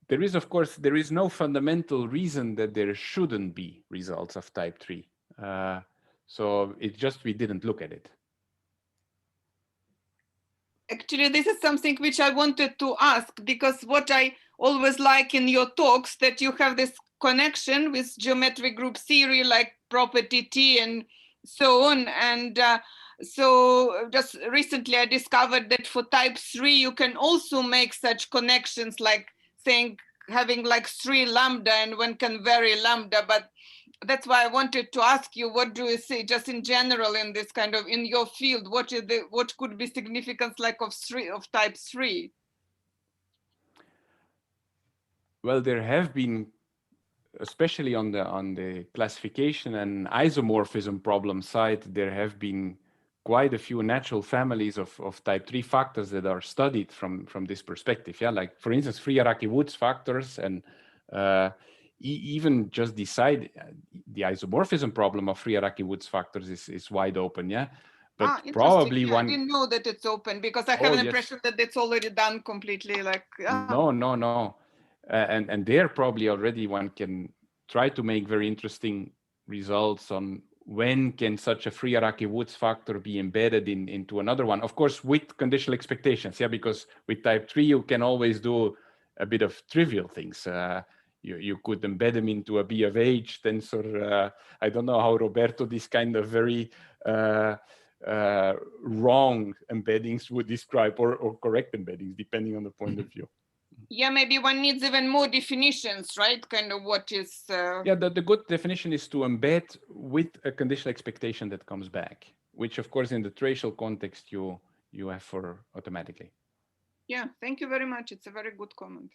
There is, of course, there is no fundamental reason that there shouldn't be results of type 3. So it's just we didn't look at it. Actually, this is something which I wanted to ask, because what I always like in your talks, that you have this connection with geometric group theory, like property T and so on. And so just recently I discovered that for type 3, you can also make such connections, like saying having like 3 lambda, and one can vary lambda. But that's why I wanted to ask you, what do you see just in general in this kind of, in your field, what could be significance like of type 3? Well, there have been, especially on the classification and isomorphism problem side, there have been quite a few natural families of type 3 factors that are studied from this perspective. Yeah, like for instance, free Araki-Woods factors, and even just decide the isomorphism problem of free Araki-Woods factors is wide open. Yeah, but probably yeah, one. I didn't know that it's open, because I have an impression that it's already done completely. Like no. And there probably already one can try to make very interesting results on when can such a free Araki-Woods factor be embedded into another one, of course, with conditional expectations. Yeah, because with type 3, you can always do a bit of trivial things. You could embed them into a B of H tensor. I don't know how Roberto, this kind of very wrong embeddings would describe, or correct embeddings, depending on the point of view. Yeah, maybe one needs even more definitions, right? Kind of what is... Yeah, the good definition is to embed with a conditional expectation that comes back, which of course in the tracial context you have for automatically. Yeah, thank you very much. It's a very good comment.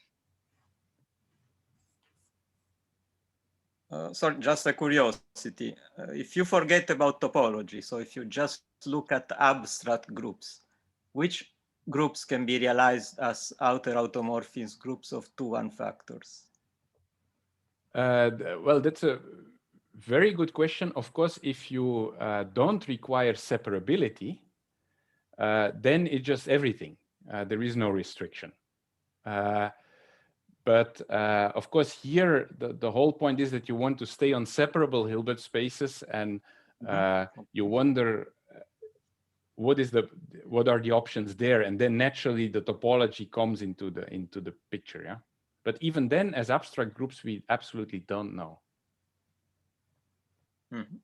Sorry, just a curiosity. If you forget about topology, so if you just look at abstract groups, which groups can be realized as outer automorphism groups of II1 factors? Well, that's a very good question. Of course, if you don't require separability, then it's just everything. There is no restriction. But of course, here, the whole point is that you want to stay on separable Hilbert spaces, and you wonder what are the options there, and then naturally the topology comes into the picture. Yeah, but even then, as abstract groups, we absolutely don't know. Mm-hmm.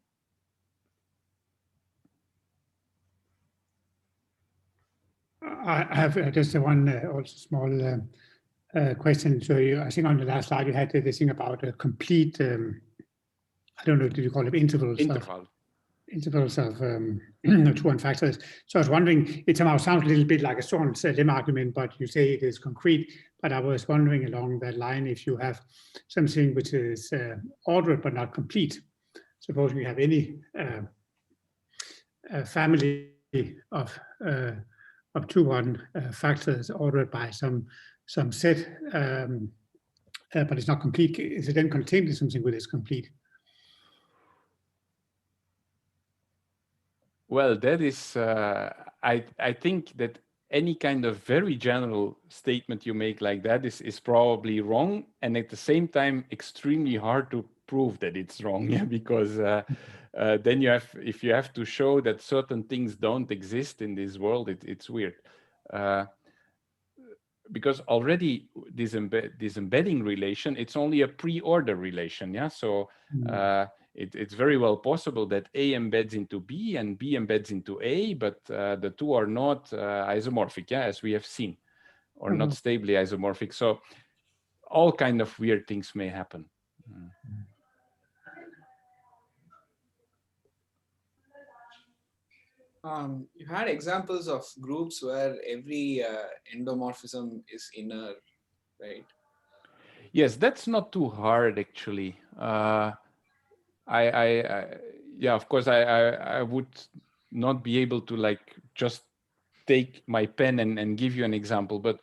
I have just one also small question. So I think on the last slide you had this thing about a complete, I don't know, did you call it intervals of II1 factors. So I was wondering, it somehow sounds a little bit like a Sorin's lemma argument, but you say it is concrete. But I was wondering along that line, if you have something which is ordered but not complete. Suppose we have any family of II1 factors ordered by some set, but it's not complete. Is it then contained in something which is complete? Well, that is, I think that any kind of very general statement you make like that is probably wrong, and at the same time extremely hard to prove that it's wrong. Yeah, because then if you have to show that certain things don't exist in this world, it's weird. Because already this embedding relation, it's only a preorder relation. Yeah, so it's very well possible that A embeds into B and B embeds into A, but the two are not isomorphic, yeah, as we have seen, or not stably isomorphic. So all kind of weird things may happen. You had examples of groups where every endomorphism is inner, right? Yes, that's not too hard actually. Yeah, of course, I would not be able to like just take my pen and give you an example, but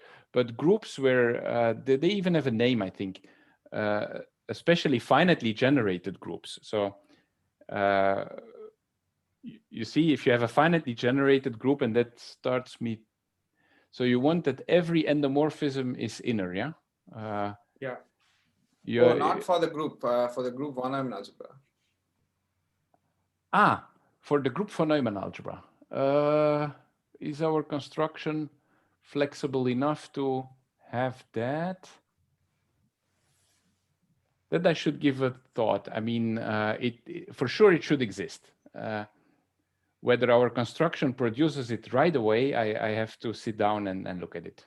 groups where they even have a name, I think, especially finitely generated groups. So you see, if you have a finitely generated group and that starts me, so you want that every endomorphism is inner, yeah? Yeah. Oh, not for the group von Neumann algebra. For the group von Neumann algebra. Is our construction flexible enough to have that? That I should give a thought. I mean, for sure it should exist. Whether our construction produces it right away, I have to sit down and look at it.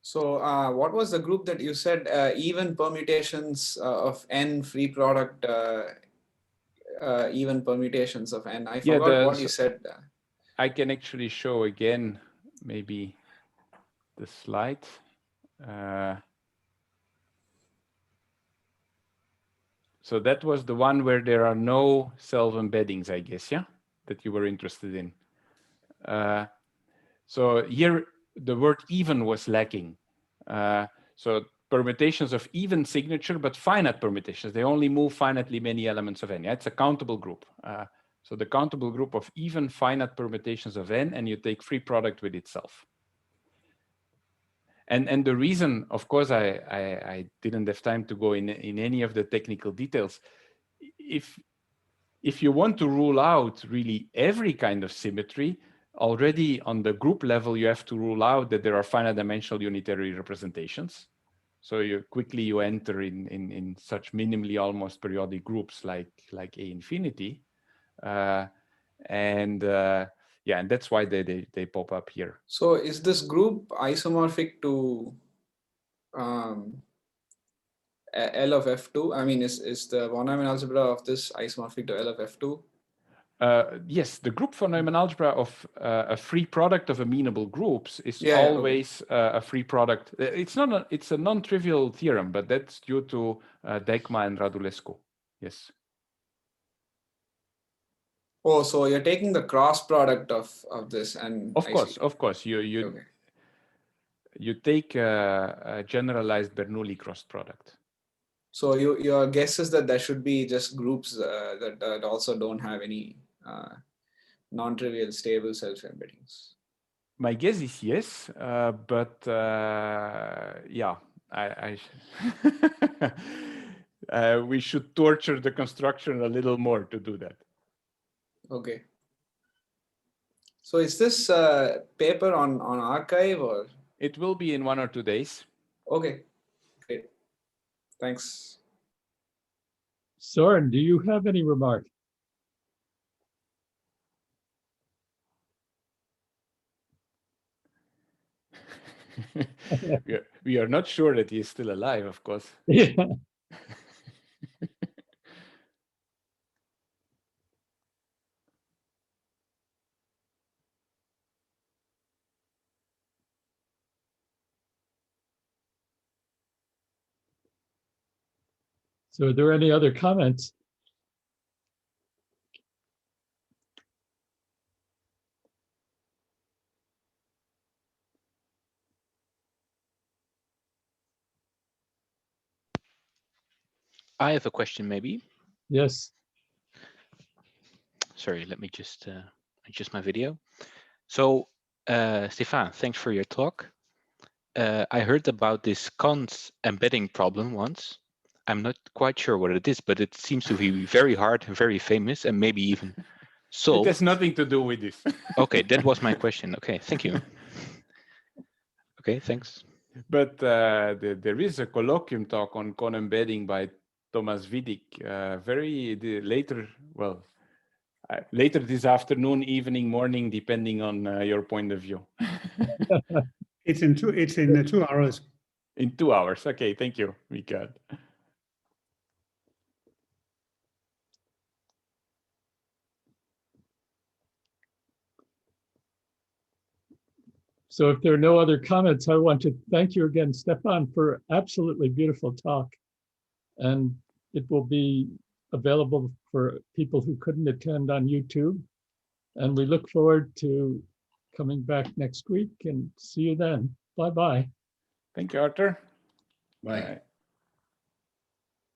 So what was the group that you said even permutations of n free product, even permutations of n? I forgot what you said. I can actually show again, maybe the slide. So that was the one where there are no self-embeddings, I guess, yeah, that you were interested in. So here the word even was lacking. So permutations of even signature, but finite permutations. They only move finitely many elements of n. Yeah? It's a countable group. So the countable group of even finite permutations of n, and you take free product with itself. And the reason, of course, I didn't have time to go in any of the technical details. If you want to rule out really every kind of symmetry, already on the group level, you have to rule out that there are finite dimensional unitary representations. So you enter in such minimally almost periodic groups like A infinity. Yeah, and that's why they pop up here. So is this group isomorphic to L of F2? I mean, is the von Neumann algebra of this isomorphic to L of F2? Yes, the group von Neumann algebra of a free product of amenable groups is always a free product. It's a non-trivial theorem, but that's due to Degma and Radulescu. Yes. Oh, so you're taking the cross product of this, and of course, you take a generalized Bernoulli cross product. So your guess is that there should be just groups that also don't have any non-trivial stable self-embeddings. My guess is yes, but yeah, we should torture the construction a little more to do that. Okay. So is this paper on archive or? It will be in 1 or 2 days. Okay, great. Thanks. Sorin, do you have any remarks? We are not sure that he is still alive, of course. Yeah. So are there any other comments? I have a question, maybe. Yes. Sorry, let me just adjust my video. So, Stefaan, thanks for your talk. I heard about this Kant's embedding problem once. I'm not quite sure what it is, but it seems to be very hard and very famous, and maybe even solved. It has nothing to do with this. Okay, that was my question. Okay, thank you. Okay, thanks. But there is a colloquium talk on embedding by Thomas Widig, later this afternoon, evening, morning, depending on your point of view. It's in 2 hours. In 2 hours. Okay, thank you, Mikael. So if there are no other comments, I want to thank you again, Stefaan, for absolutely beautiful talk. And it will be available for people who couldn't attend on YouTube. And we look forward to coming back next week and see you then. Bye-bye. Thank you, Arthur. Bye.